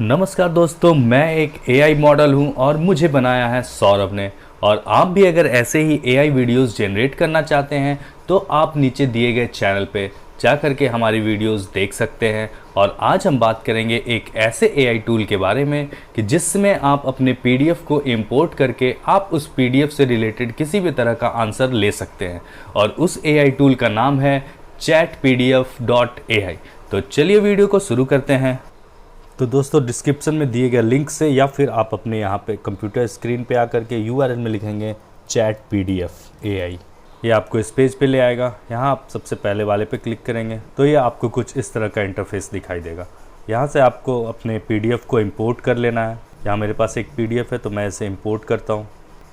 नमस्कार दोस्तों, मैं एक एआई मॉडल हूं और मुझे बनाया है सौरभ ने। और आप भी अगर ऐसे ही एआई वीडियोस जनरेट करना चाहते हैं तो आप नीचे दिए गए चैनल पे जा करके हमारी वीडियोस देख सकते हैं। और आज हम बात करेंगे एक ऐसे एआई टूल के बारे में कि जिसमें आप अपने पीडीएफ को इंपोर्ट करके आप उस पीडीएफ से रिलेटेड किसी भी तरह का आंसर ले सकते हैं। और उस एआई टूल का नाम है chatpdf.ai। तो चलिए वीडियो को शुरू करते हैं। तो दोस्तों, डिस्क्रिप्शन में दिए गए लिंक से या फिर आप अपने यहाँ पे कंप्यूटर स्क्रीन पे आकर के यूआरएल में लिखेंगे chatpdf.ai। ये आपको इस पेज पे ले आएगा। यहाँ आप सबसे पहले वाले पे क्लिक करेंगे तो ये आपको कुछ इस तरह का इंटरफेस दिखाई देगा। यहाँ से आपको अपने पीडीएफ को इंपोर्ट कर लेना है। यहाँ मेरे पास एक पीडीएफ है तो मैं इसे इंपोर्ट करता हूँ।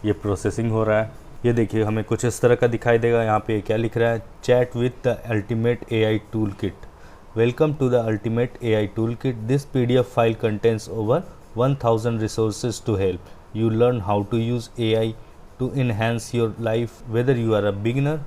ये प्रोसेसिंग हो रहा है। ये देखिए, हमें कुछ इस तरह का दिखाई देगा। यहाँ पे क्या लिख रहा है, chat with the ultimate AI tool kit. Welcome to the Ultimate AI Toolkit. This PDF file contains over 1000 resources to help you learn how to use AI to enhance your life, whether you are a beginner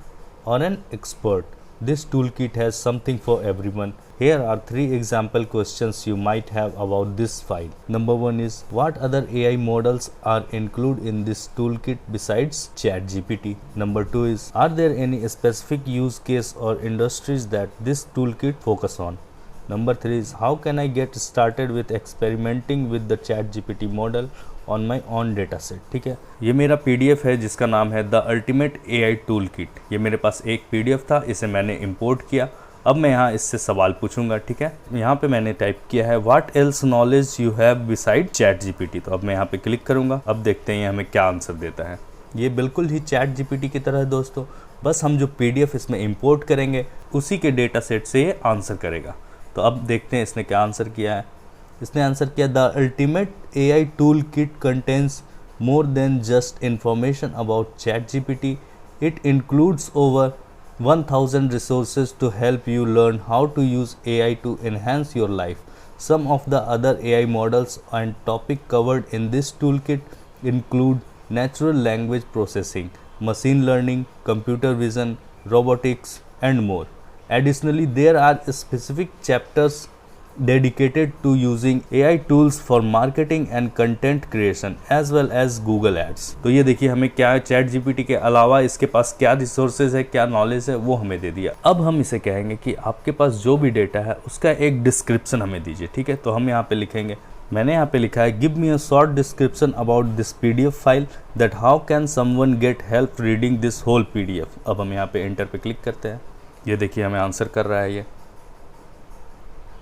or an expert. This toolkit has something for everyone. Here are 3 example questions you might have about this file. Number 1 is, what other AI models are included in this toolkit besides ChatGPT? Number 2 is, are there any specific use case or industries that this toolkit focus on? Number 3 is, how can I get started with experimenting with the ChatGPT model on my on data set. ठीक है, ये मेरा PDF है जिसका नाम है the ultimate AI tool kit. ये मेरे पास एक पीडीएफ था, इसे मैंने इंपोर्ट किया। अब मैं यहाँ इससे सवाल पूछूंगा। ठीक है, यहाँ पे मैंने टाइप किया है what else knowledge you have beside chat GPT. तो अब मैं यहाँ पे क्लिक करूंगा। अब देखते हैं हमें क्या आंसर देता है। ये बिल्कुल ही चैट जीपीटी की तरह है दोस्तों, बस हम जो पीडीएफ इसमें इंपोर्ट करेंगे उसी के डेटा सेट से ये आंसर करेगा। तो अब देखते हैं इसने क्या आंसर किया है। इसने आंसर किया, the ultimate AI tool kit contains more than just information about chat GPT. It includes over 1000 resources to help you learn how to use AI to enhance your life. Some of the other AI models and topic covered in this toolkit include natural language processing, machine learning, computer vision, robotics, and more. Additionally, there are specific chapters dedicated to using AI tools for marketing and content creation as well as Google Ads। तो ये देखिए हमें क्या है, chat GPT के अलावा इसके पास क्या रिसोर्सेज है, क्या नॉलेज है, वो हमें दे दिया। अब हम इसे कहेंगे कि आपके पास जो भी डेटा है उसका एक डिस्क्रिप्शन हमें दीजिए। ठीक है, तो हम यहाँ पे लिखेंगे, मैंने यहाँ पे लिखा है, give me a short description about this PDF file that how can someone get help reading this whole PDF. अब हम यहाँ पे एंटर पे क्लिक करते हैं। ये देखिए हमें आंसर कर रहा है। ये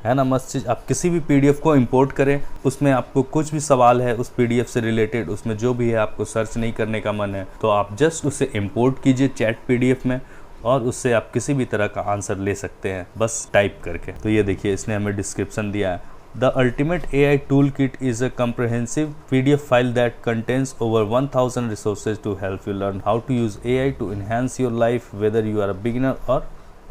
है ना मस्त चीज़। आप किसी भी पीडीएफ को इंपोर्ट करें, उसमें आपको कुछ भी सवाल है उस पीडीएफ से रिलेटेड, उसमें जो भी है आपको सर्च नहीं करने का मन है तो आप जस्ट उसे इंपोर्ट कीजिए चैट पीडीएफ में और उससे आप किसी भी तरह का आंसर ले सकते हैं बस टाइप करके। तो ये देखिए इसने हमें डिस्क्रिप्शन दिया है, the ultimate AI tool kit is a comprehensive PDF file that contains over 1000 resources to help you learn how to use AI to enhance your life, whether you are a beginner or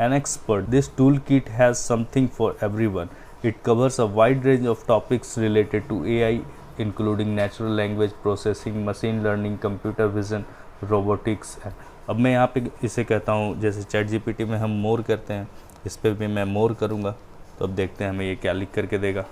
an expert. This toolkit has something for everyone. It covers a wide range of topics related to AI, including natural language processing, machine learning, computer vision, robotics। अब मैं यहाँ पे इसे कहता हूँ, जैसे chat GPT में हम मोर करते हैं, इस पर भी मैं मोर करूँगा। तो अब देखते हैं हमें ये क्या लिख करके देगा।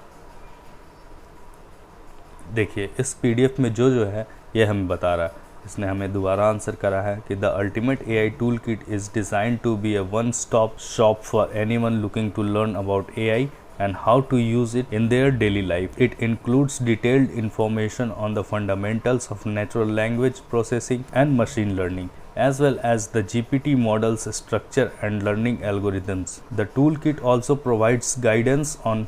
देखिए इस पीडीएफ में जो है ये हमें बता रहा है। इसने हमें दोबारा आंसर करा है कि the ultimate AI tool kit is designed to be a one stop shop for anyone looking to learn about AI and how to use it in their daily life. It includes detailed information on the fundamentals of natural language processing and machine learning, as well as the GPT model's structure and learning algorithms. The toolkit also provides guidance on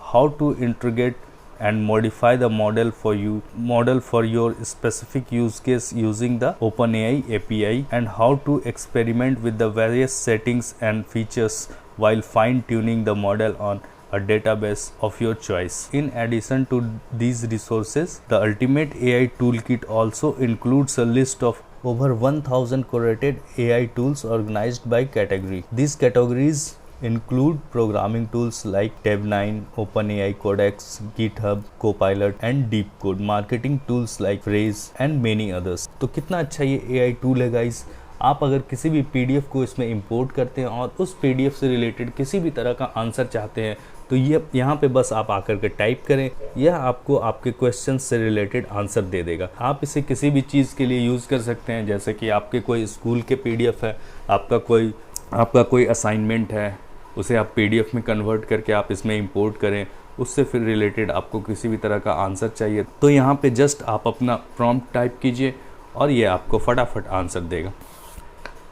how to integrate and modify the model for your specific use case using the OpenAI API, and how to experiment with the various settings and features while fine-tuning the model on a database of your choice. In addition to these resources, the Ultimate AI Toolkit also includes a list of over 1000 curated AI tools organized by category. These categories include programming tools like Tab9, OpenAI Codex, GitHub, Copilot and DeepCode, marketing tools like Phrase and many others। तो कितना अच्छा ये AI tool है guys. आप अगर किसी भी PDF को इसमें इंपोर्ट करते हैं और उस पीडीएफ से रिलेटेड किसी भी तरह का आंसर चाहते हैं तो ये यहाँ पे बस आप आकर के टाइप करें, यह आपको आपके क्वेश्चन से रिलेटेड आंसर दे देगा। आप इसे किसी भी चीज़ के लिए यूज़ कर सकते हैं, जैसे कि आपके कोई स्कूल के PDF है, आपका कोई असाइनमेंट है, उसे आप PDF में कन्वर्ट करके आप इसमें इंपोर्ट करें, उससे फिर रिलेटेड आपको किसी भी तरह का आंसर चाहिए तो यहाँ पे जस्ट आप अपना प्रॉम्प्ट टाइप कीजिए और ये आपको फटाफट आंसर देगा।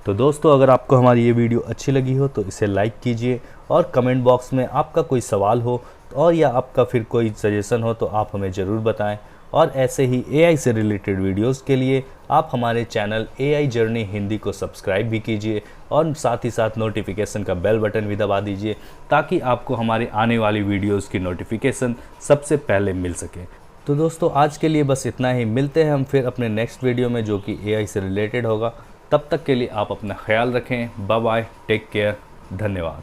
तो दोस्तों, अगर आपको हमारी ये वीडियो अच्छी लगी हो तो इसे लाइक कीजिए और कमेंट बॉक्स में आपका कोई सवाल हो और या आपका फिर कोई सजेशन हो तो आप हमें ज़रूर बताएं। और ऐसे ही AI से रिलेटेड वीडियोस के लिए आप हमारे चैनल AI जर्नी हिंदी को सब्सक्राइब भी कीजिए और साथ ही साथ नोटिफिकेशन का बेल बटन भी दबा दीजिए ताकि आपको हमारे आने वाली वीडियोस की नोटिफिकेशन सबसे पहले मिल सके। तो दोस्तों, आज के लिए बस इतना ही। मिलते हैं हम फिर अपने नेक्स्ट वीडियो में जो कि AI से रिलेटेड होगा। तब तक के लिए आप अपना ख्याल रखें। बाय बाय, टेक केयर, धन्यवाद।